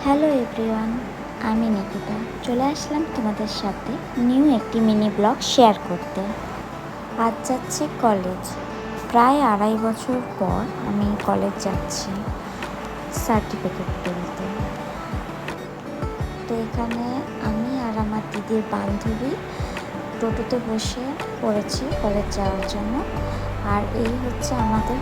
Hello everyone, আমি নিকিতা চলে আসলাম তোমাদের সাথে নিউ একটি মিনি ব্লগ শেয়ার করতে। আজ যাচ্ছি কলেজ। প্রায় 2.5 বছর পর আমি কলেজ যাচ্ছি সার্টিফিকেট তুলতে। তো এখানে আমি আর আমার দিদির বান্ধবী টোটোতে বসে পড়েছি কলেজ যাওয়ার জন্য। আর এই হচ্ছে আমাদের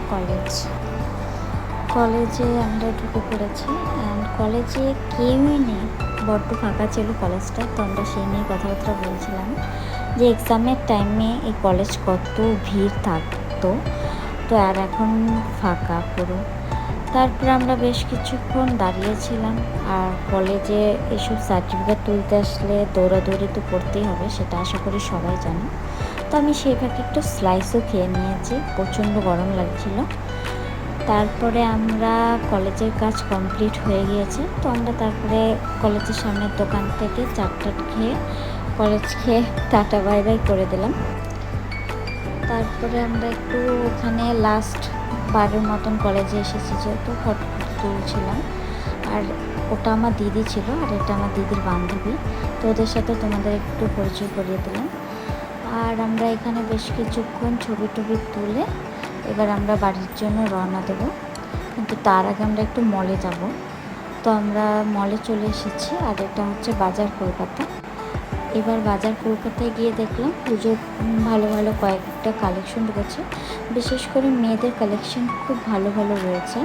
কলেজে আমরা ঢুকে পড়েছি। অ্যান্ড কলেজে কেউই নেই, বড্ড ফাঁকা ছিল কলেজটা। তো আমরা সেই নিয়ে কথাবার্তা বলছিলাম যে এক্সামের টাইমে এই কলেজ কত ভিড় থাকতো, তো আর এখন ফাঁকা পুরো। তারপরে আমরা বেশ কিছুক্ষণ দাঁড়িয়েছিলাম। আর কলেজে এসব সার্টিফিকেট তুলতে আসলে দৌড়াদৌড়ি তো করতেই হবে, সেটা আশা করি সবাই জানো। তো আমি সেই ফাঁকে একটু স্লাইসও খেয়ে নিয়েছি, প্রচণ্ড গরম লাগছিল। তারপরে আমরা কলেজের কাজ কমপ্লিট হয়ে গিয়েছে, তো আমরা তারপরে কলেজের সামনের দোকান থেকে চাট খেয়ে কলেজকে টাটা বাই বাই করে দিলাম। তারপরে আমরা একটু ওখানে লাস্ট বারের মতন কলেজে এসেছি, যেহেতু ফটো তুলছিলাম। আর ওটা আমার দিদি ছিল, আর এটা আমার দিদির বান্ধবী। তো ওদের সাথে তোমাদের একটু পরিচয় করিয়ে দিলাম। আর আমরা এখানে বেশ কিছুক্ষণ ছবি টবি তুলে এবার আমরা বাড়ির জন্য রওনা দেব। কিন্তু তার আগে আমরা একটু মলে যাব। তো আমরা মলে চলে এসেছি, আর এটা হচ্ছে বাজার কলকাতা। এবার বাজার কলকাতায় গিয়ে দেখলাম পুজোর ভালো ভালো কয়েকটা কালেকশন রয়েছে। বিশেষ করে মেয়েদের কালেকশন খুব ভালো ভালো রয়েছে।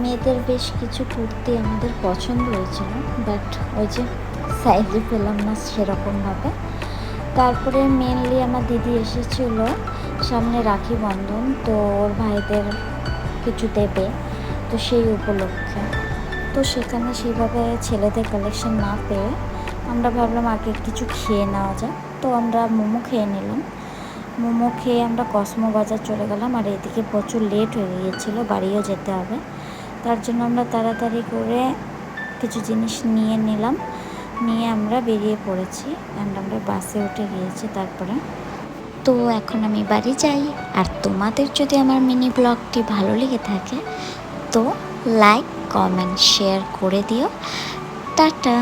মেয়েদের বেশ কিছু কুর্তি আমাদের পছন্দ হয়েছিল, বাট ওই যে সাইজে পেলাম না সেরকমভাবে। তারপরে মেনলি আমার দিদি এসেছিল সামনে রাখি বন্ধন, তো ওর ভাইদের কিছু দেবে, তো সেই উপলক্ষে। তো সেখানে সেইভাবে ছেলেদের কালেকশন না পেয়ে আমরা ভাবলাম আগে কিছু খেয়ে নেওয়া যায়। তো আমরা মোমো খেয়ে নিলাম। মোমো খেয়ে আমরা কসমো বাজার চলে গেলাম। আর এদিকে প্রচুর লেট হয়ে গিয়েছিলো, বাড়িও যেতে হবে। তার জন্য আমরা তাড়াতাড়ি করে কিছু জিনিস নিয়ে নিলাম, নিয়ে আমরা বেরিয়ে পড়েছি। অ্যান্ড আমরা বাসে উঠে গিয়েছি তারপরে। তো এখন আমি বাড়ি যাই। আর তোমাদের যদি আমার মিনি ব্লগটি ভালো লেগে থাকে তো লাইক, কমেন্ট, শেয়ার করে দিও। টাটা।